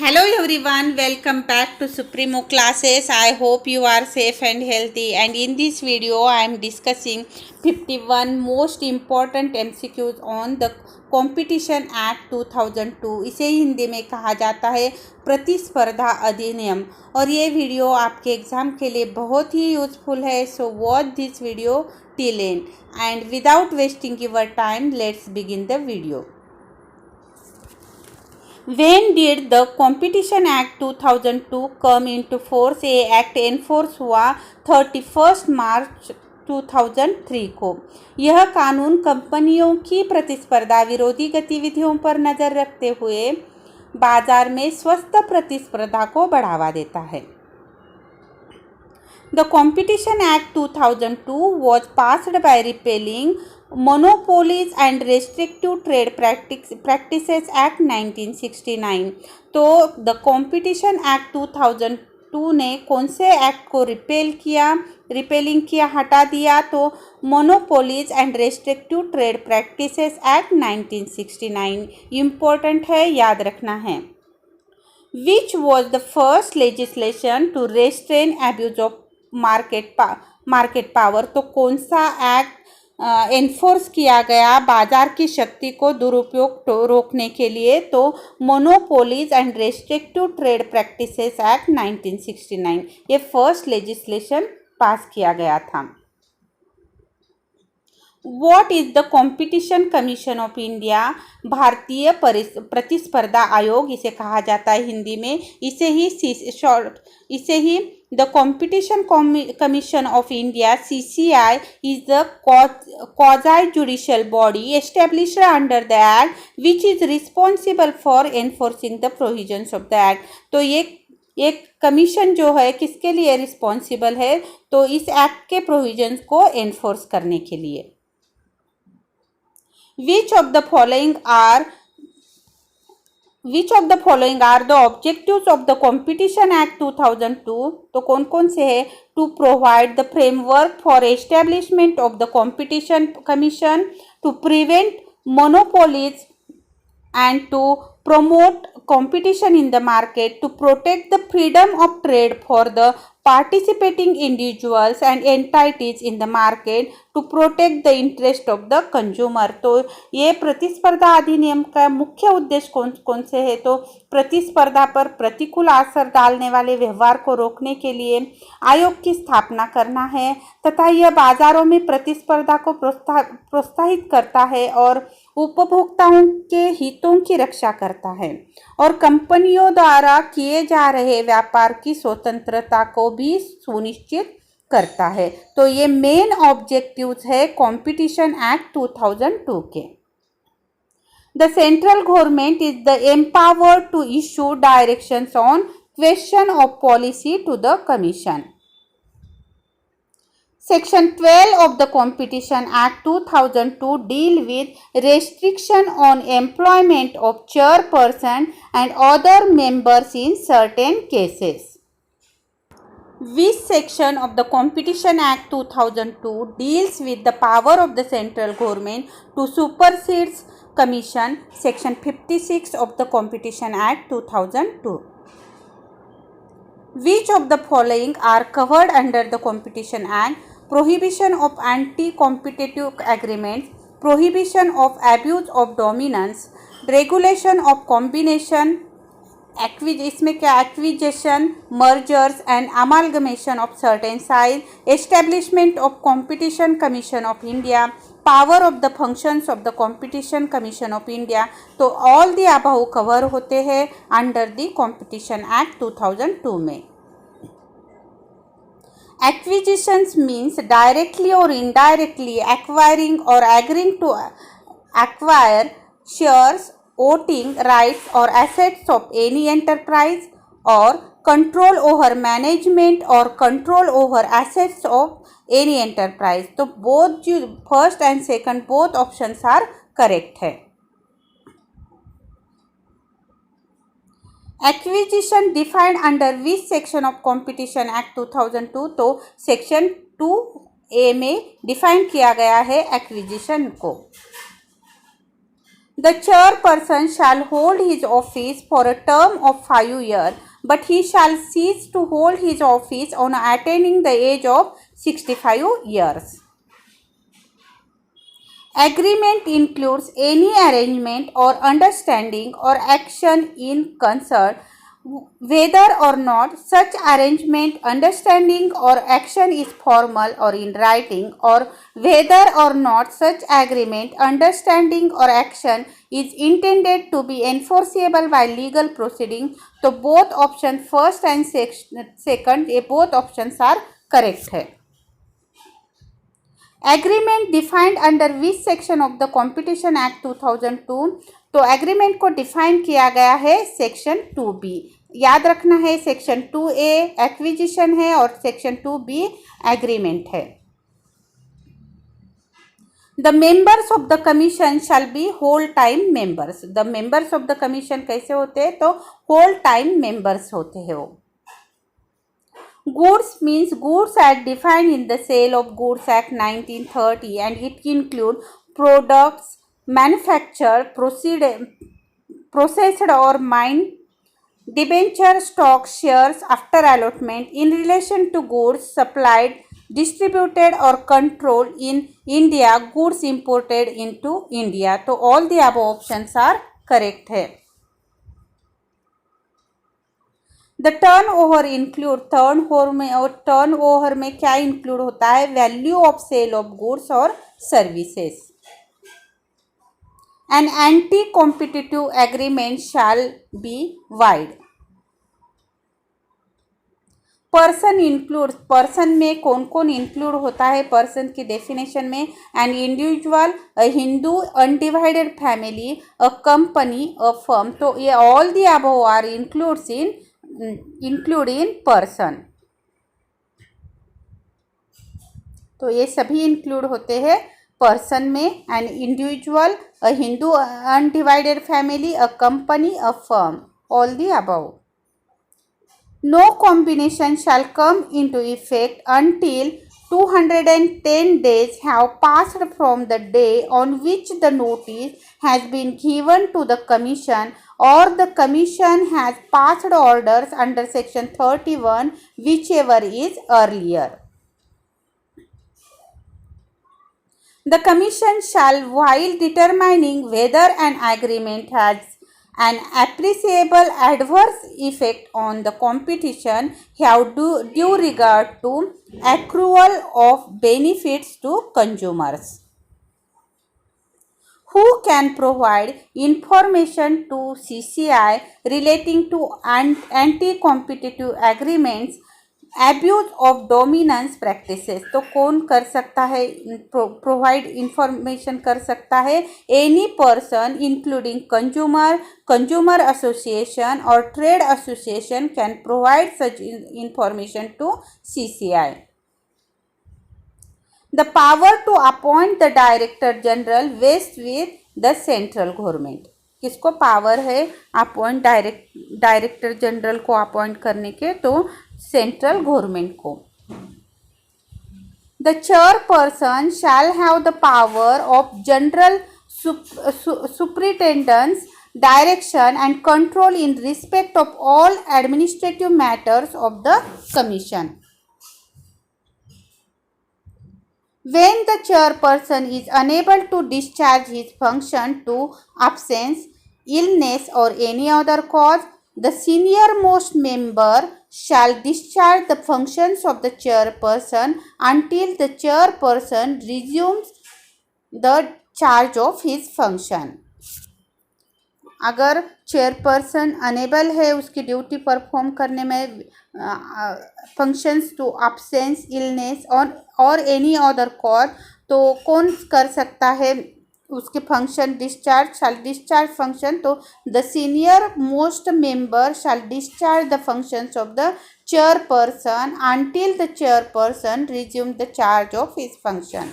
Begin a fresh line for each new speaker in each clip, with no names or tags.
Hello everyone, welcome back to Supremo classes. I hope you are safe and healthy. And in this video, I am discussing 51 most important MCQs on the Competition Act 2002. इसे हिंदी में कहा जाता है प्रतिस्पर्धा अधिनियम। और ये video आपके एग्ज़ाम के लिए बहुत ही यूज़फुल है. So watch this video till end. And without wasting your time, let's begin the video. When did the Competition Act 2002 come into force? ये एक्ट एनफोर्स हुआ 31 मार्च 2003 को. यह कानून कंपनियों की प्रतिस्पर्धा विरोधी गतिविधियों पर नज़र रखते हुए बाजार में स्वस्थ प्रतिस्पर्धा को बढ़ावा देता है. The Competition Act 2002 was passed by repealing Monopolies and Restrictive Trade Practices Act 1969. तो द कॉम्पिटिशन एक्ट 2002 ने कौन से एक्ट को रिपेलिंग किया, हटा दिया? तो monopolies and restrictive trade practices act 1969. Important है, याद रखना है. Which was the first legislation to restrain abuse of market power? तो कौन सा एक्ट एनफोर्स किया गया बाजार की शक्ति को दुरुपयोग रोकने के लिए? तो monopolies and restrictive trade practices act 1969. ये फर्स्ट लेजिस्लेशन पास किया गया था. What is the Competition Commission of India? भारतीय प्रतिस्पर्धा आयोग इसे कहा जाता है हिंदी में. इसे ही the Competition Commission of India CCI is the quasi judicial body established under the act which is responsible for enforcing the provisions of the act. तो ये एक कमीशन जो है किसके लिए रिस्पॉन्सिबल है? तो इस एक्ट के प्रोविजंस को एनफोर्स करने के लिए. Which of the following are the objectives of the Competition Act 2002? तो कौन कौन से है? To provide the framework for establishment of the Competition Commission, to prevent monopolies and to promote competition in the market, to protect the freedom of trade for the participating individuals and entities in the market, to protect the interest of the consumer. तो ये प्रतिस्पर्धा अधिनियम का मुख्य उद्देश्य कौन से है? तो प्रतिस्पर्धा पर प्रतिकूल असर डालने वाले व्यवहार को रोकने के लिए आयोग की स्थापना करना है तथा यह बाजारों में प्रतिस्पर्धा को प्रोत्साहित करता है और उपभोक्ताओं के हितों की रक्षा करता है और कंपनियों द्वारा किए जा रहे व्यापार की स्वतंत्रता को भी सुनिश्चित करता है. तो ये मेन ऑब्जेक्टिव्स है कॉम्पिटिशन एक्ट 2002 के. The central government is the empowered to issue directions on question of policy to the commission. Section 12 of the Competition Act 2002 deal with restriction on employment of chairperson and other members in certain cases. Which section of the Competition Act 2002 deals with the power of the central government to supersede commission? Section 56 of the Competition Act 2002. Which of the following are covered under the Competition Act? Prohibition of anti-competitive agreements, prohibition of abuse of dominance, regulation of combination, इसमें क्या acquisition, mergers and amalgamation of certain size, establishment of Competition Commission of India, power of the functions of the Competition Commission of India. तो all the above cover होते हैं under the Competition Act 2002 में. Acquisitions means directly or indirectly acquiring or agreeing to acquire shares, voting rights or assets of any enterprise or control over management or control over assets of any enterprise. तो both जो first and second both options are correct है. Acquisition defined under which section of Competition Act 2002? तो section 2A में define किया गया है acquisition को. The chairperson shall hold his office for a term of 5 years, but he shall cease to hold his office on attaining the age of 65 years. Agreement includes any arrangement or understanding or action in concert, whether or not such arrangement, understanding or action is formal or in writing, or whether or not such agreement, understanding or action is intended to be enforceable by legal proceedings. तो both option first and second, ये both options are correct है. Agreement defined under which section of the competition act 2002. तो agreement को define किया गया है section 2B. याद रखना है सेक्शन 2A एक्विजिशन है और सेक्शन 2B एग्रीमेंट है. The members of the commission shall be whole time members. The members of the commission कैसे होते हैं? तो होल टाइम मेंबर्स होते हैं वो. Goods means Goods Act defined in the Sale of Goods Act 1930, and it includes products manufactured, processed or mined, debenture, stock, shares after allotment in relation to goods supplied, distributed or controlled in India, goods imported into India. तो all the above options are correct है. The turnover include turnover में क्या include होता है? Value of sale of goods और services. An anti competitive agreement shall be void. Person include, person में कौन कौन इंक्लूड होता है पर्सन की डेफिनेशन में? An individual, a Hindu, undivided family, a company, a firm. तो ये all the above are includes in include in person. तो ये सभी इंक्लूड होते हैं पर्सन में. An individual, a Hindu, undivided family, a company, a firm, all the above. No combination shall come into effect until 210 days have passed from the day on which the notice has been given to the commission, or the commission has passed orders under section 31, whichever is earlier. The commission shall, while determining whether an agreement has an appreciable adverse effect on the competition, have due regard to accrual of benefits to consumers. Who can provide information to CCI relating to anti-competitive agreements, abuse of dominance practices? तो कौन कर सकता है provide information कर सकता है? Any person including consumer association और trade association can provide such information to CCI. The power to appoint the Director General vests with the central government. किसको पावर है अपॉइंट डायरेक्टर जनरल को appoint करने के? तो सेंट्रल गवर्नमेंट को. The chairperson shall have the power of general superintendence direction and control in respect of all administrative matters of the commission. When the chairperson is unable to discharge his function to absence, illness or any other cause, the senior-most member shall discharge the functions of the chairperson until the chairperson resumes the charge of his function. अगर chairperson enable है उसकी duty perform करने में, functions to absence, illness और any other cause, तो कौन कर सकता है उसके फंक्शन डिस्चार्ज? शैल डिस्चार्ज फंक्शन. तो the senior most member shell discharge the functions of the chairperson until the chairperson resumes the charge of his function.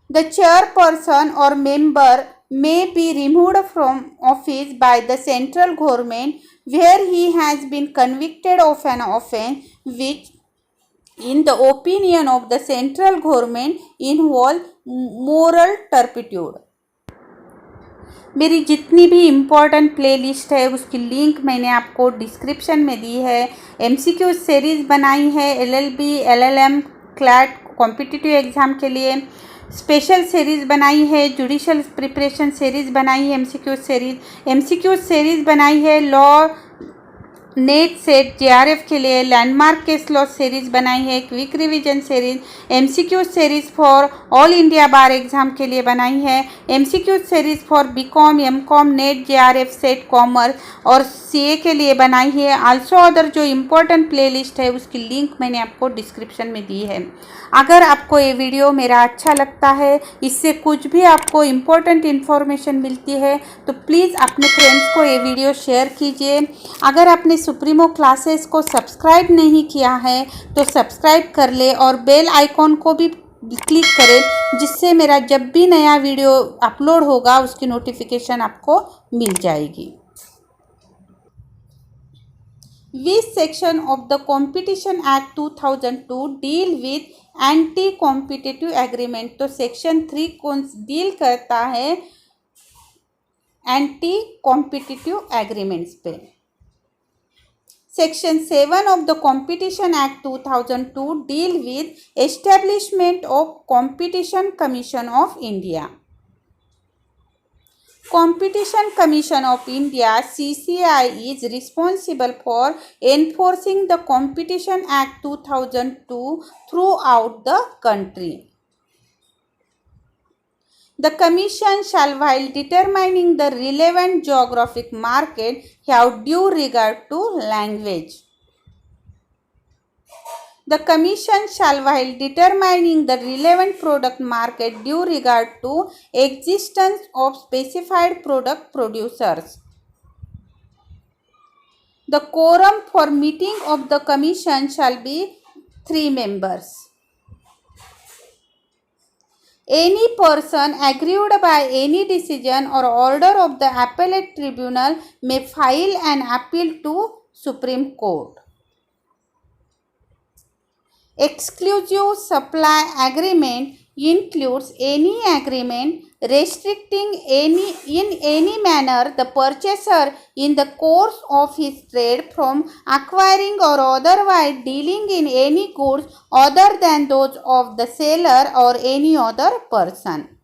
The chairperson or member may be removed from office by the central government where he has been convicted of an offence which, in the opinion of the central government, involves moral turpitude. मेरी जितनी भी important playlist है उसकी link मैंने आपको description में दी है। MCQ series बनाई है LLB, LLM, CLAT competitive exam के लिए। स्पेशल सीरीज़ बनाई है, जुडिशल प्रिपरेशन सीरीज़ बनाई है, एमसीक्यू सीरीज़ बनाई है, लॉ, नेट, सेट, जेआरएफ के लिए। लैंडमार्क केस लॉ सीरीज़ बनाई है, quick revision series, MCQ series for all India bar exam के लिए बनाई है, MCQ series for BCom, MCom, NET, JRF, SET, commerce और सीए के लिए बनाई है। आल्सो अदर जो इम्पोर्टेंट प्लेलिस्ट है उसकी लिंक मैंने आपको डिस्क्रिप्शन में दी है। अगर आपको ये वीडियो मेरा अच्छा लगता है, इससे कुछ भी आपको इम्पोर्टेंट इन्फॉर्मेशन मिलती है, तो प्लीज़ अपने फ्रेंड्स को ये वीडियो शेयर कीजिए। अगर आपने सुप्रीमो क्लासेस को सब्सक्राइब नहीं किया है तो सब्सक्राइब कर ले और बेल आइकॉन को भी क्लिक करें, जिससे मेरा जब भी नया वीडियो अपलोड होगा उसकी नोटिफिकेशन आपको मिल जाएगी। Which section of the Competition Act 2002 deal with anti competitive agreement? तो सेक्शन 3 कौन डील करता है एंटी कॉम्पिटिटिव एग्रीमेंट्स पे। Section 7 of the competition act 2002 deal with establishment of competition Commission of India. Competition Commission of India (CCI) is responsible for enforcing the Competition Act 2002 throughout the country. The Commission shall, while determining the relevant geographic market, have due regard to language. The Commission shall, while determining the relevant product market, due regard to existence of specified product producers. The quorum for meeting of the Commission shall be 3 members. Any person aggrieved by any decision or order of the appellate tribunal may file an appeal to Supreme Court. Exclusive supply agreement includes any agreement restricting in any manner the purchaser in the course of his trade from acquiring or otherwise dealing in any goods other than those of the seller or any other person.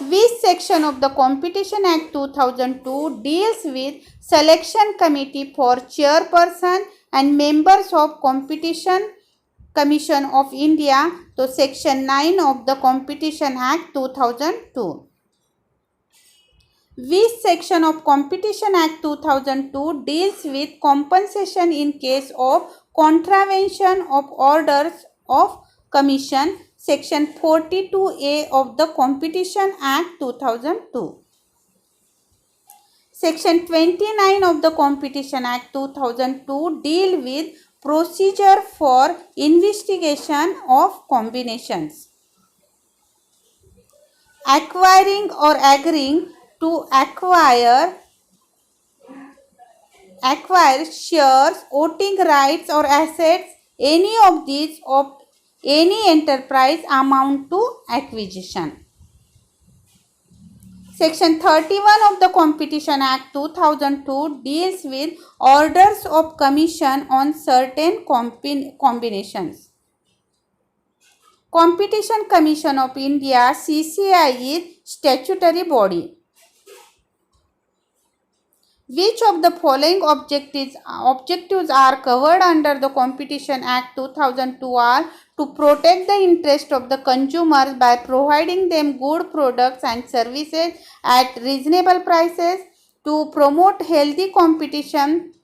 Which section of the Competition Act 2002 deals with selection committee for chairperson and members of Competition Commission of India? तो section 9 of the Competition Act 2002. Which section of Competition Act 2002 deals with compensation in case of contravention of orders of commission? Section 42A of the Competition Act 2002. Section 29 of the Competition Act 2002 deal with procedure for investigation of combinations. Acquiring or agreeing to acquire shares, voting rights or assets, any of these of any enterprise amount to acquisition. Section 31 of the Competition Act 2002 deals with orders of commission on certain combinations. Competition Commission of India (CCI) is statutory body. Which of the following objectives are covered under the Competition Act 2002 are to protect the interest of the consumers by providing them good products and services at reasonable prices, to promote healthy competition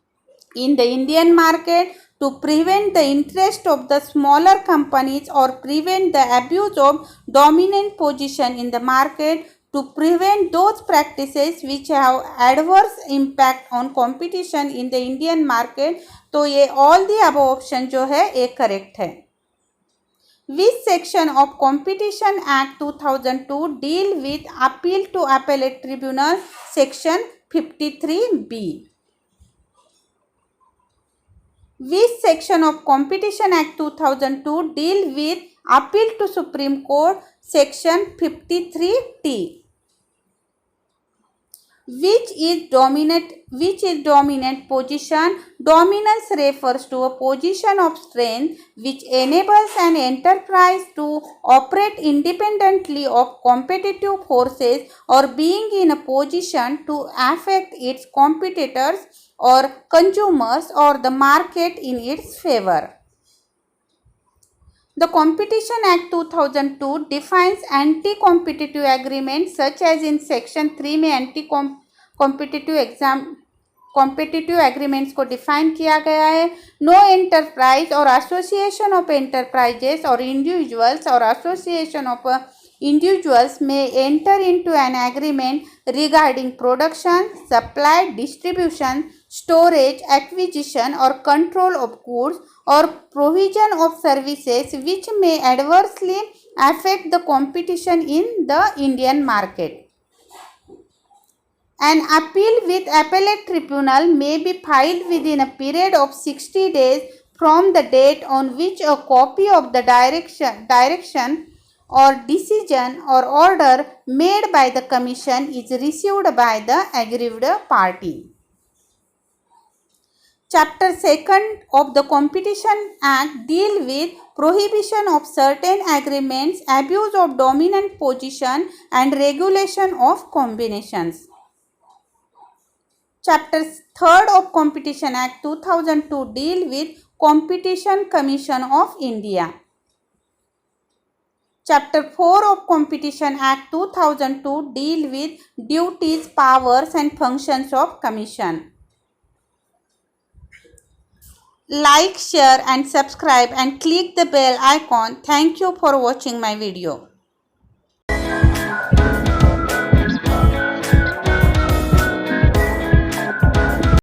in the Indian market, to prevent the interest of the smaller companies or prevent the abuse of dominant position in the market, to prevent those practices which have adverse impact on competition in the Indian market. तो ये all the above option जो है ये correct है। Which section of Competition Act 2002 deal with appeal to appellate tribunal? Section 53B. Which section of Competition Act 2002 deal with appeal to Supreme Court? Section 53T. which is dominant position. Dominance refers to a position of strength which enables an enterprise to operate independently of competitive forces or being in a position to affect its competitors or consumers or the market in its favor. The Competition Act 2002 defines anti-competitive agreements such as in Section 3 में competitive agreements को define किया गया है. No enterprise और association of enterprises और association of individuals may enter into an agreement regarding production, supply, distribution, storage, acquisition or control of goods or provision of services which may adversely affect the competition in the Indian market. An appeal with appellate tribunal may be filed within a period of 60 days from the date on which a copy of the direction or decision or order made by the Commission is received by the aggrieved party. Chapter 2 of the Competition Act deal with prohibition of certain agreements, abuse of dominant position and regulation of combinations. Chapter 3 of Competition Act 2002 deal with Competition Commission of India. Chapter 4 of Competition Act 2002 deal with duties, powers and functions of Commission. Like, share and subscribe and click the bell icon. Thank you for watching my video.